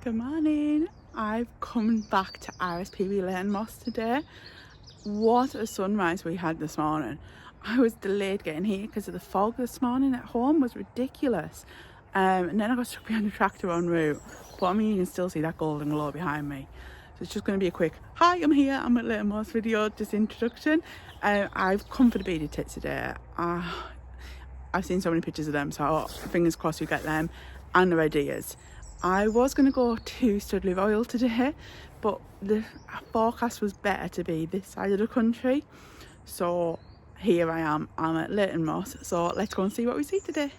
Good morning. I've come back to RSPB Leighton Moss today. What a sunrise we had this morning. I was delayed getting here because of the fog this morning at home was ridiculous. And then I got stuck behind the tractor en route. But I mean, you can still see that golden glow behind me. So it's just going to be a quick, hi, I'm here, I'm at Leighton Moss video, just introduction. I've come for the beaded tits today. I've seen so many pictures of them, so fingers crossed we get them and the red ears. I was going to go to Studley Royal today, but the forecast was better to be this side of the country. So here I am, I'm at Leighton Moss, so let's go and see what we see today.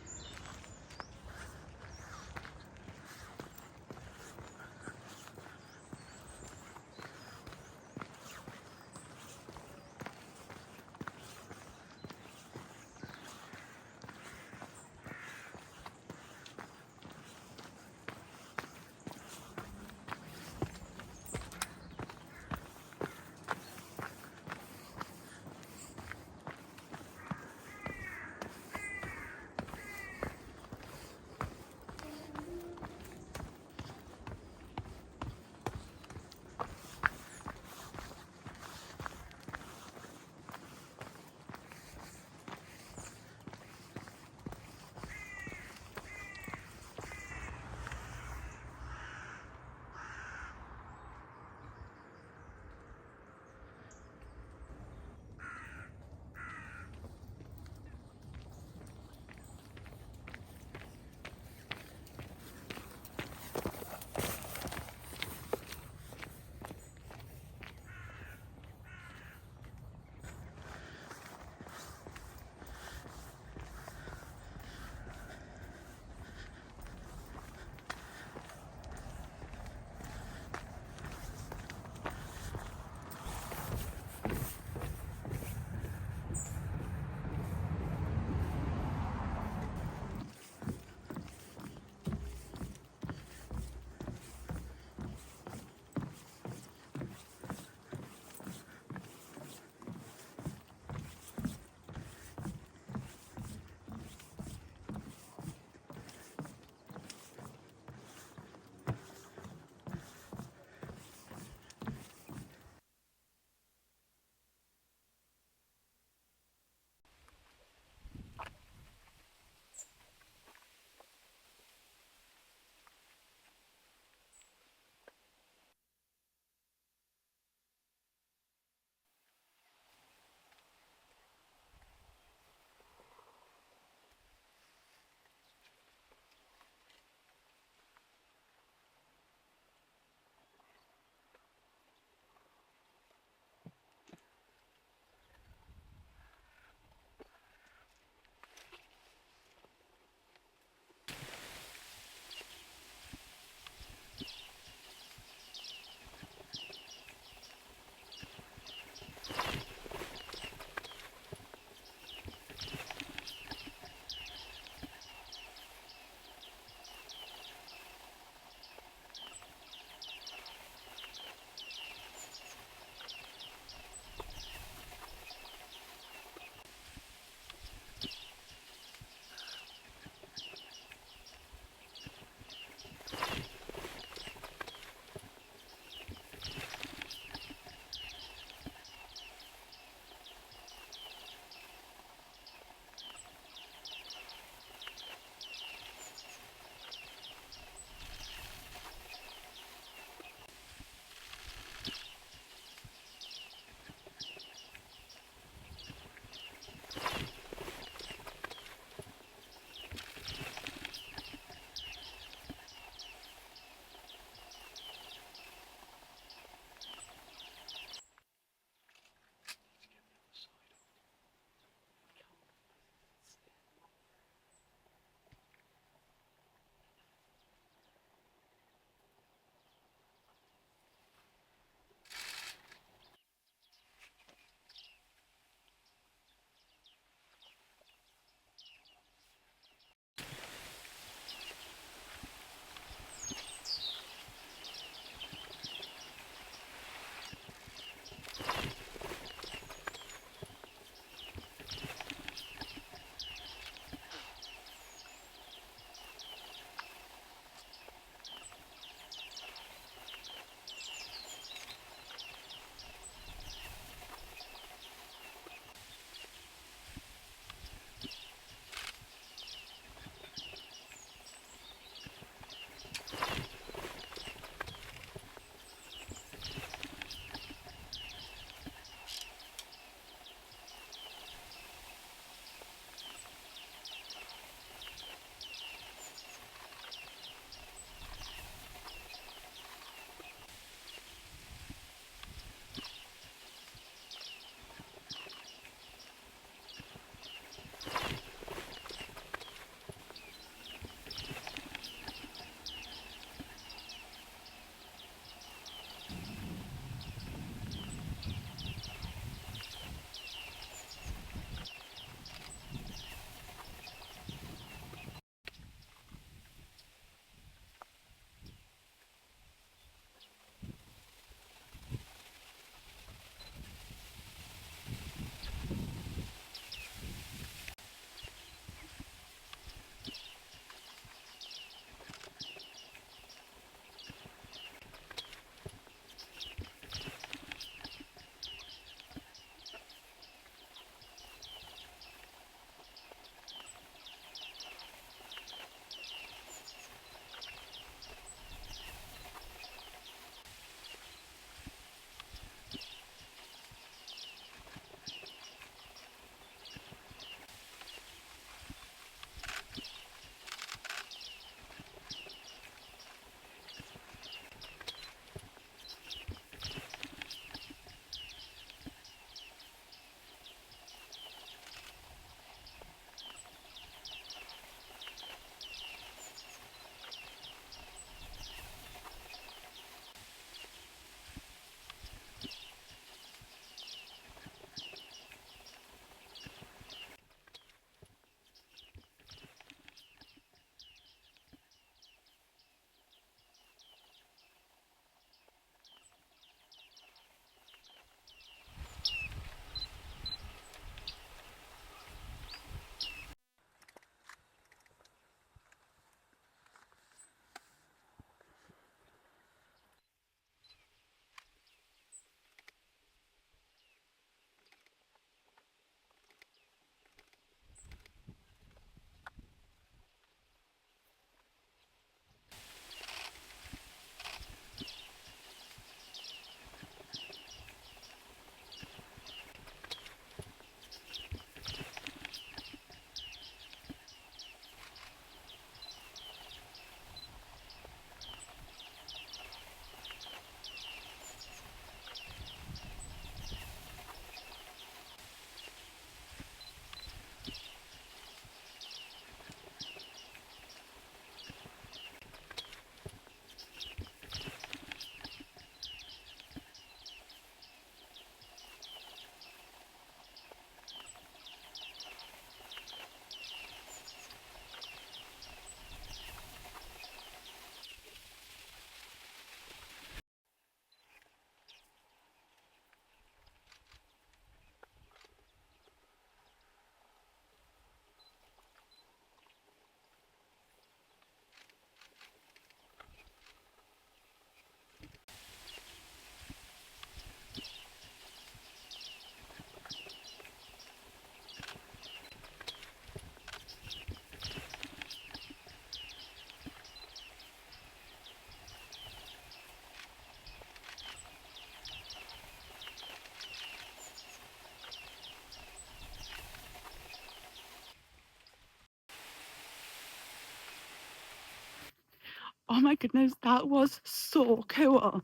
Oh my goodness, that was so cool.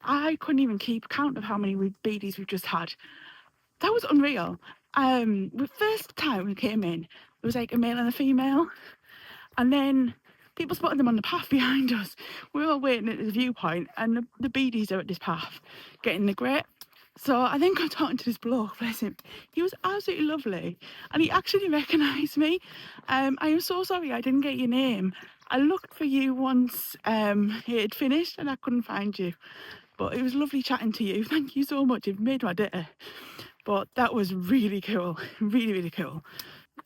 I couldn't even keep count of how many babies we've just had. That was unreal. The first time we came in, there was like a male and a female, and then people spotted them on the path behind us. We were waiting at the viewpoint, and the beadies are at this path, getting the grip. So I then got talking to this bloke, bless him. He was absolutely lovely, and he actually recognised me. I am so sorry I didn't get your name. I looked for you once it had finished, and I couldn't find you. But it was lovely chatting to you. Thank you so much. You've made my day. But that was really cool. Really, really cool.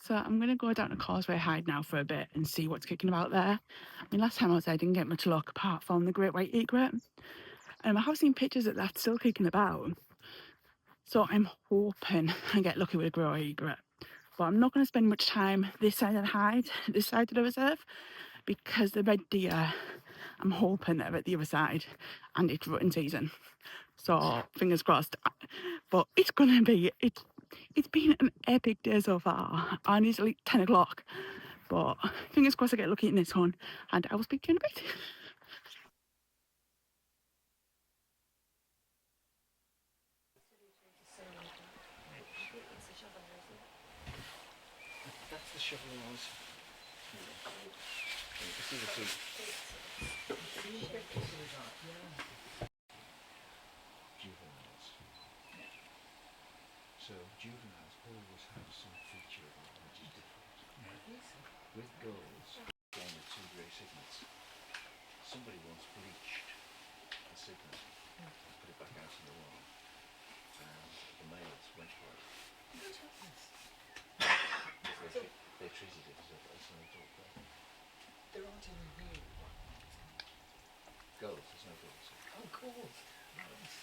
So I'm going to go down to Causeway Hide now for a bit and see what's kicking about there. I mean, last time I was there, I didn't get much luck apart from the great white egret. I have seen pictures that that's still kicking about. So I'm hoping I get lucky with a great white egret. But I'm not going to spend much time this side of the hide, this side of the reserve, because the red deer, I'm hoping they're at the other side and it's rutting season. So fingers crossed. But it's gonna be, it's been an epic day so far, and it's like 10 o'clock. But fingers crossed I get lucky in this one, and I will speak to you in a bit. That's the shovel noise. You can see the two. Juveniles. So juveniles always have some feature about them which is different. With girls, again with two grey signets, somebody once bleached the signet and put it back out in the wall, and the males went for it. They treated it as an adult bird. There aren't any real ones. Girls, there's no girls. Oh, cool. Nice.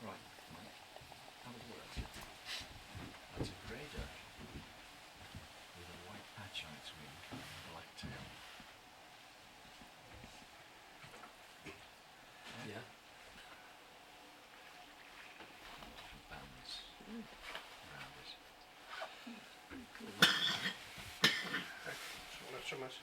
Right, how it works. That's a grey duck with a white patch on its wing and a black tail. Yeah. Bands around it. Not so much.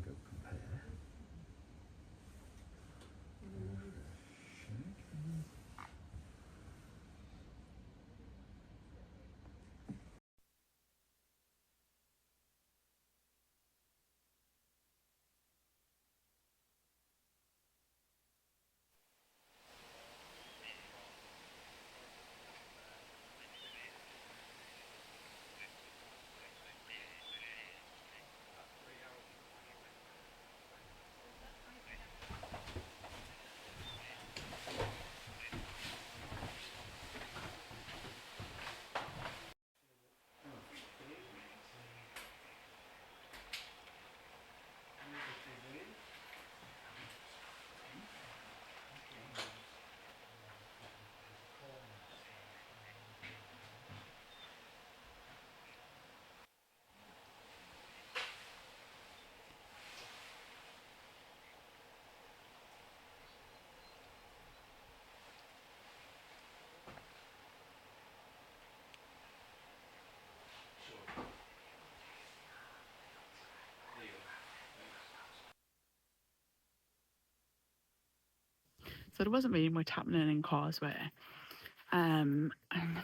Go compare. So there wasn't really much happening in Causeway. And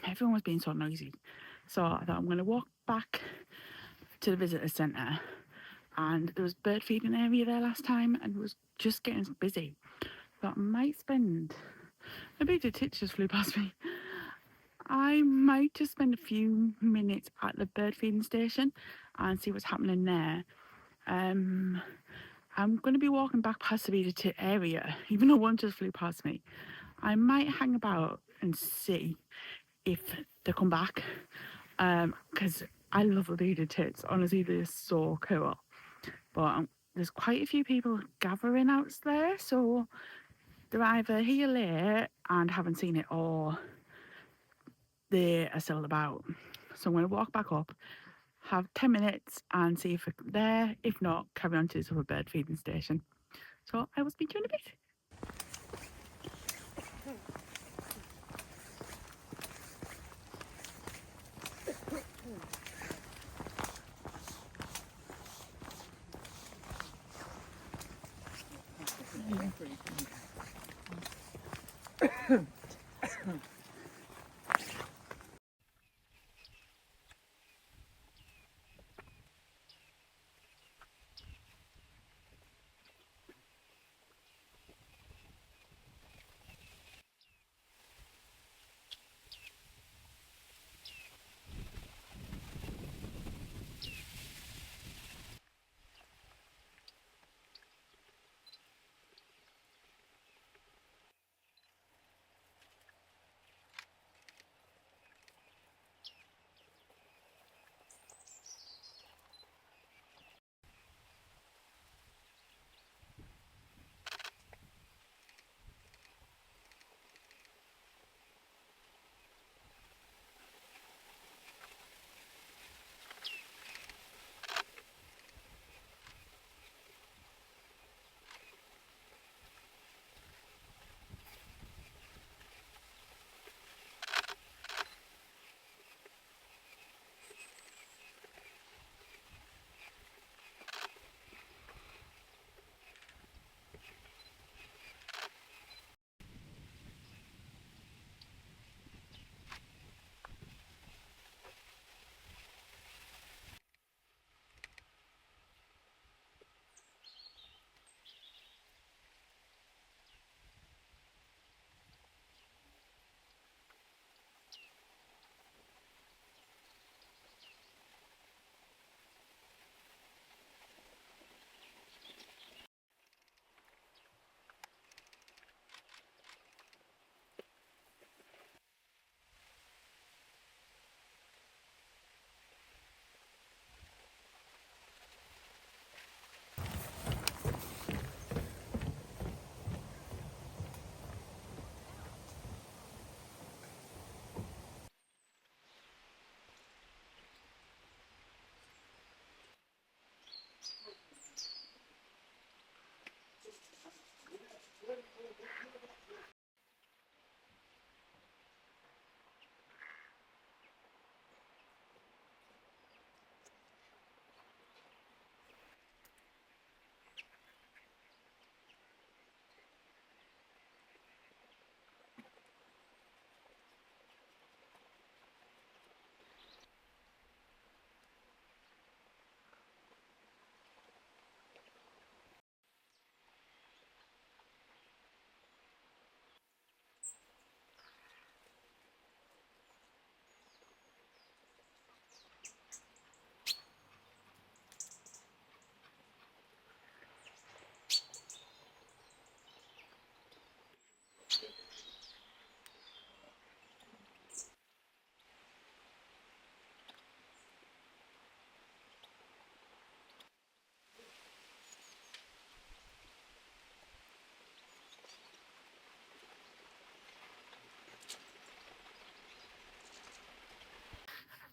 everyone was being so noisy. So I thought I'm going to walk back to the visitor centre, and there was bird feeding area there last time, and it was just getting busy. But I might spend, maybe the tits just flew past me. I might just spend a few minutes at the bird feeding station and see what's happening there. I'm going to be walking back past the tit area, even though one just flew past me. I might hang about and see if they come back, because I love leading tits. Honestly, they're so cool. But there's quite a few people gathering out there, so they're either here late and haven't seen it, or they are still about. So I'm going to walk back up, have 10 minutes and see if they're there. If not, carry on to this other bird feeding station. So I will speak to you in a bit.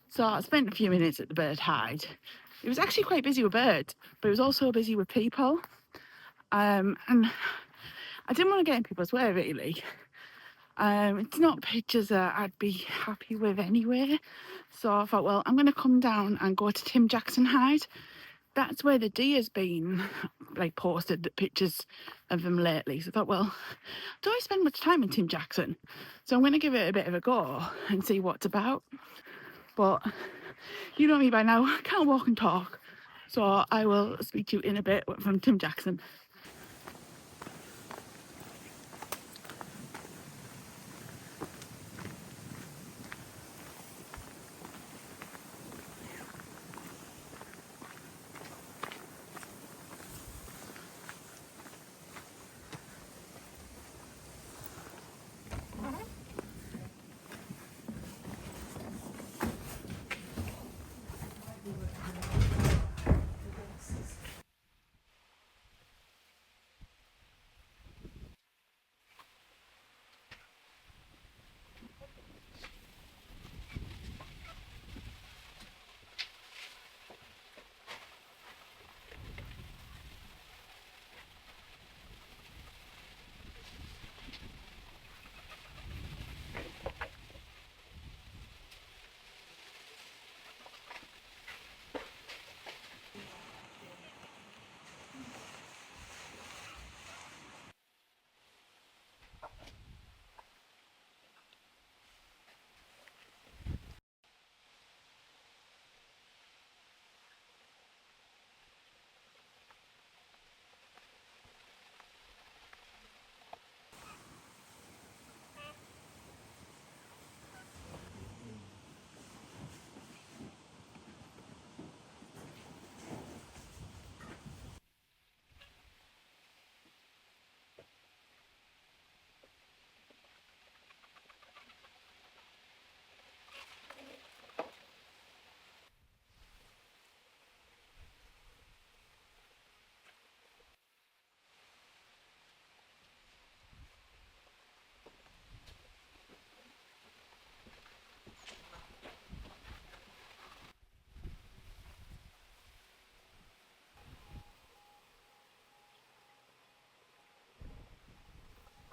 So I spent a few minutes at the bird hide. It was actually quite busy with birds, but it was also busy with people. And I didn't want to get in people's way, really. It's not pictures that I'd be happy with anyway. So I thought, well, I'm going to come down and go to Tim Jackson Hide. That's where the deer's been, like, posted pictures of them lately. So I thought, well, do I spend much time in Tim Jackson? So I'm going to give it a bit of a go and see what it's about. But you know me by now, I can't walk and talk. So I will speak to you in a bit from Tim Jackson.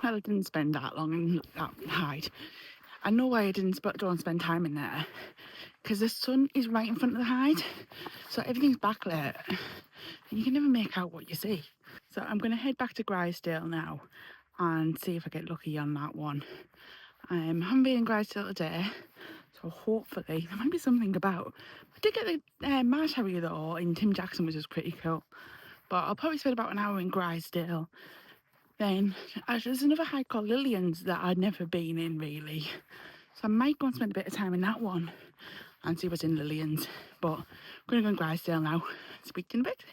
Well, I didn't spend that long in that hide. I know why I don't spend time in there, because the sun is right in front of the hide, so everything's backlit and you can never make out what you see. So I'm going to head back to Grisedale now and see if I get lucky on that one. I haven't been in Grisedale today, so hopefully there might be something about. I did get the marsh harrier though in Tim Jackson, which is pretty cool, but I'll probably spend about an hour in Grisedale. Then there's another hide called Lillian's that I'd never been in really, so I might go and spend a bit of time in that one and see what's in Lillian's. But I'm going to go in Grisedale now. Speak to you in a bit.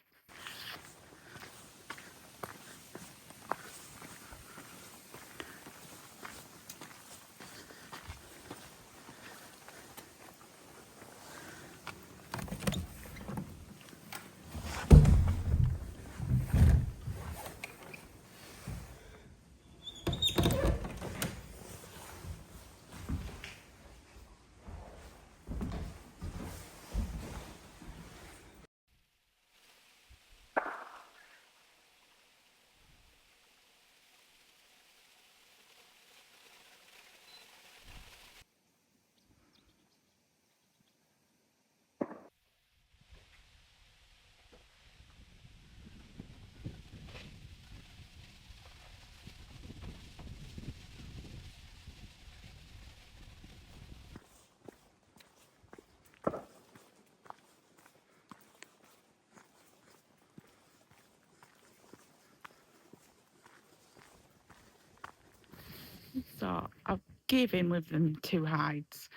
So I've gave in with them 2 hides.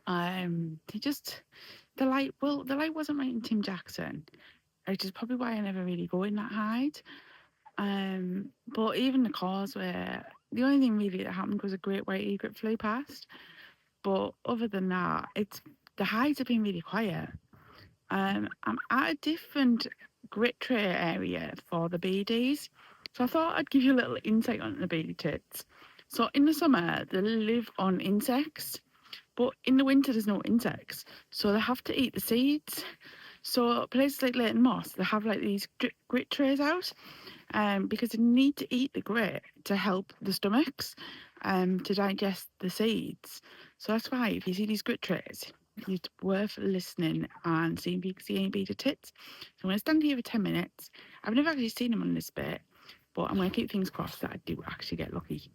The light wasn't right in Tim Jackson, which is probably why I never really go in that hide. But even the causeway, the only thing really that happened was a great white egret flew past. But other than that, the hides have been really quiet. I'm at a different grit tray area for the BDs, so I thought I'd give you a little insight on the BD tits. So in the summer, they live on insects, but in the winter there's no insects, so they have to eat the seeds. So places like Leighton Moss, they have like these grit trays out, because they need to eat the grit to help the stomachs, to digest the seeds. So that's why if you see these grit trays, it's worth listening and seeing if you can see any beta tits. So I'm going to stand here for 10 minutes. I've never actually seen them on this bit, but I'm going to keep things crossed that I do actually get lucky.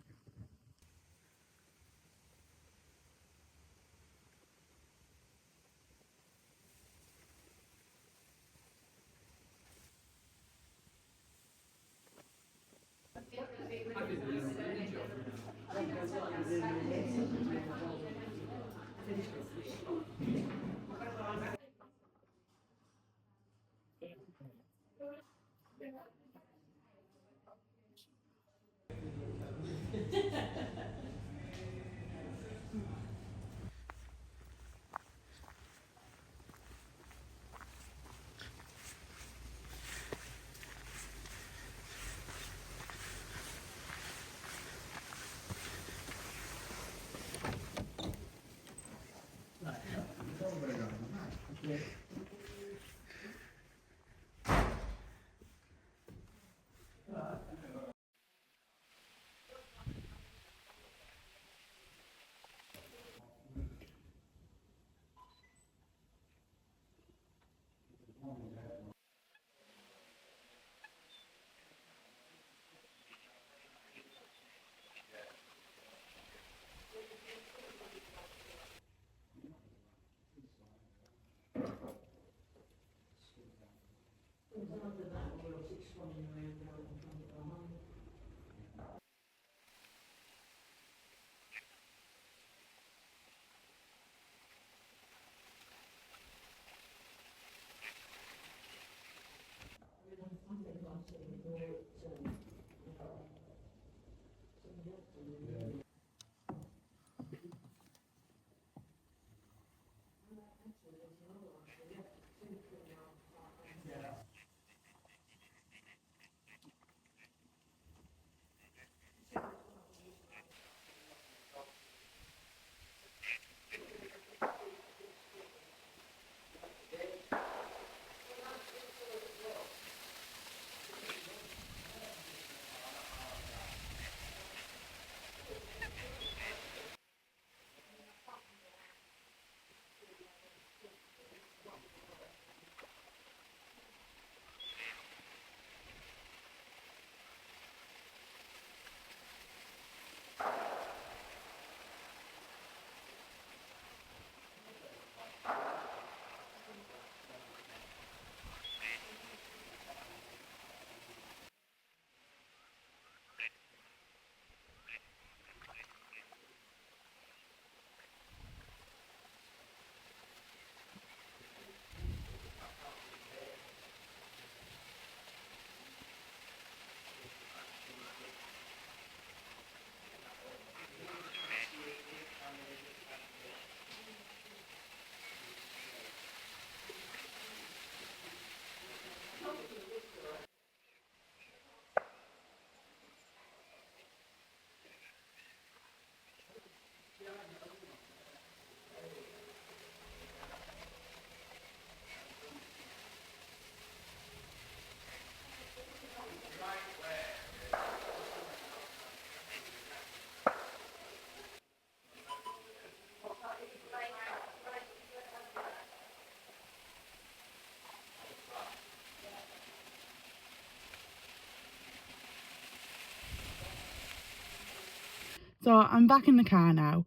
So I'm back in the car now.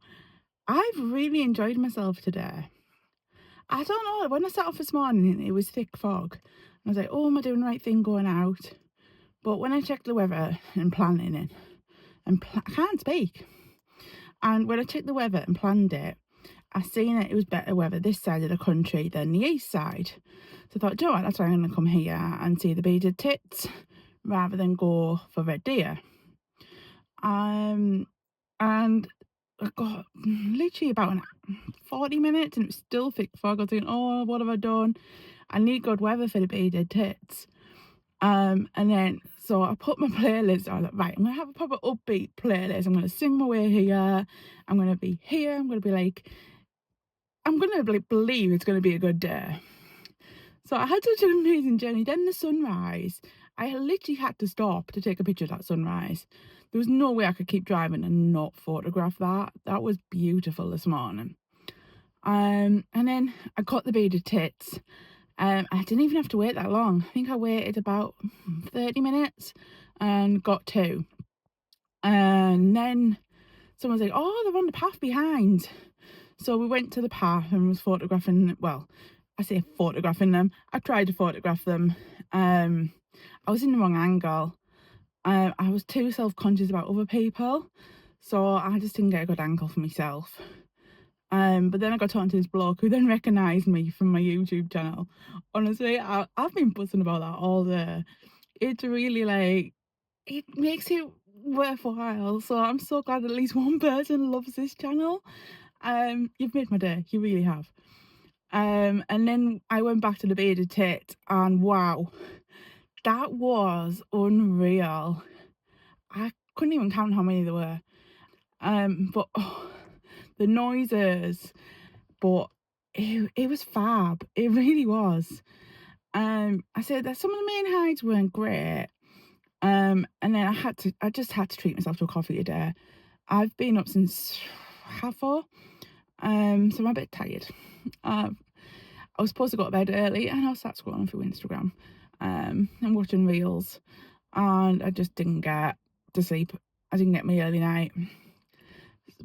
I've really enjoyed myself today. I don't know, when I set off this morning it was thick fog. I was like, oh, am I doing the right thing going out? But when I checked the weather and planning it, I can't speak. And when I checked the weather and planned it, I seen it was better weather this side of the country than the east side. So I thought, you know what, that's why I'm going to come here and see the beaded tits rather than go for red deer. And I got literally about 40 minutes and it was still thick fog. I was thinking, oh, what have I done? I need good weather for the beaded tits. And then, so I put my playlist on, like, right, I'm going to have a proper upbeat playlist. I'm going to sing my way here. I'm going to be here. I'm going to be like, I'm going to believe it's going to be a good day. So I had such an amazing journey. Then the sunrise, I literally had to stop to take a picture of that sunrise. There was no way I could keep driving and not photograph that. That was beautiful this morning. And then I got the beaded tits. I didn't even have to wait that long. I think I waited about 30 minutes and got two. And then someone was like, oh, they're on the path behind. So we went to the path and was photographing, well, I say photographing them. I tried to photograph them. I was in the wrong angle. I was too self-conscious about other people. So I just didn't get a good angle for myself. But then I got talking to this bloke who then recognised me from my YouTube channel. Honestly, I've been buzzing about that all day. It's really like, it makes it worthwhile. So I'm so glad at least one person loves this channel. You've made my day, you really have. And then I went back to the beaded tit and wow, that was unreal. I couldn't even count how many there were. But oh, the noises, but it was fab. It really was. I said that some of the main hides weren't great. And then I just had to treat myself to a coffee a day. I've been up since 4:30. So I'm a bit tired. I was supposed to go to bed early and I sat scrolling through Instagram and watching reels, and I just didn't get to sleep. I didn't get my early night.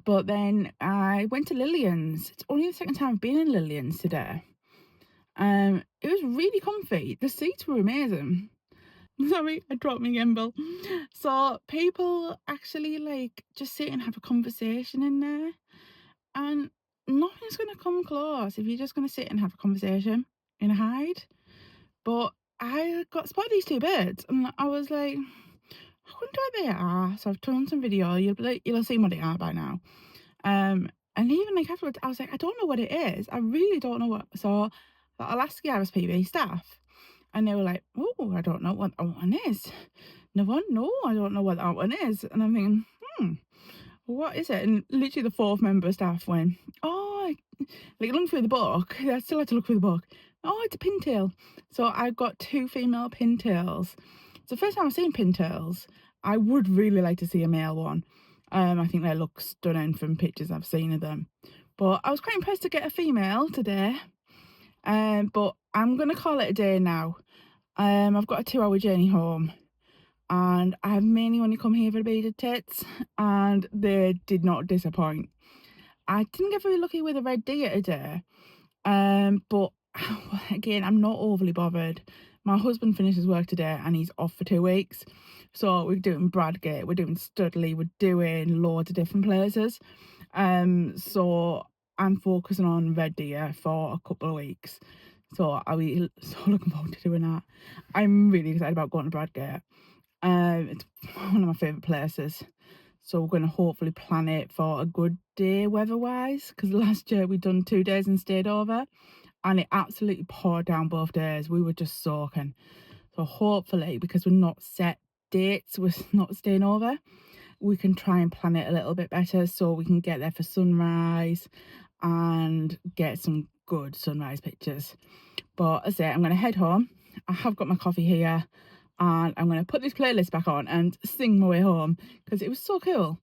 But then I went to Lillian's. It's only the second time I've been in Lillian's today. It was really comfy. The seats were amazing. Sorry, I dropped my gimbal. So people actually like just sit and have a conversation in there, and nothing's going to come close if you're just going to sit and have a conversation in a hide. But I got spotted these two birds and I was like, I wonder what they are. So I've done some video. You'll see what they are by now. And even like afterwards, I was like, I don't know what it is. I really don't know what. So I'll ask the RSPB staff, and they were like, oh, I don't know what that one is. No, I don't know what that one is. And I'm thinking, what is it? And literally the fourth member of staff went, oh, like looking through the book. I still had to look through the book. Oh, it's a pintail. So I got two female pintails. It's the first time I've seen pintails. I would really like to see a male one. I think they look stunning from pictures I've seen of them. But I was quite impressed to get a female today. But I'm going to call it a day now. I've got a 2-hour journey home. And I've mainly only come here for the beaded tits. And they did not disappoint. I didn't get very lucky with a red deer today. But again, I'm not overly bothered. My husband finishes work today and he's off for 2 weeks. So we're doing Bradgate, we're doing Studley, we're doing loads of different places. So I'm focusing on red deer for a couple of weeks. So I'll be so looking forward to doing that. I'm really excited about going to Bradgate. It's one of my favourite places. So we're going to hopefully plan it for a good day weather-wise, because last year we'd done 2 days and stayed over and it absolutely poured down both days. We were just soaking. So hopefully, because we're not set dates, we're not staying over, we can try and plan it a little bit better so we can get there for sunrise and get some good sunrise pictures. But as I say, I'm going to head home. I have got my coffee here and I'm going to put this playlist back on and sing my way home because it was so cool.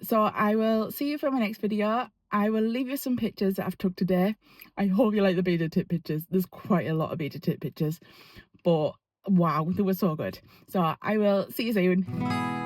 So I will see you for my next video. I will leave you some pictures that I've took today. I hope you like the beaded tit pictures. There's quite a lot of beaded tit pictures, but wow, they were so good. So I will see you soon.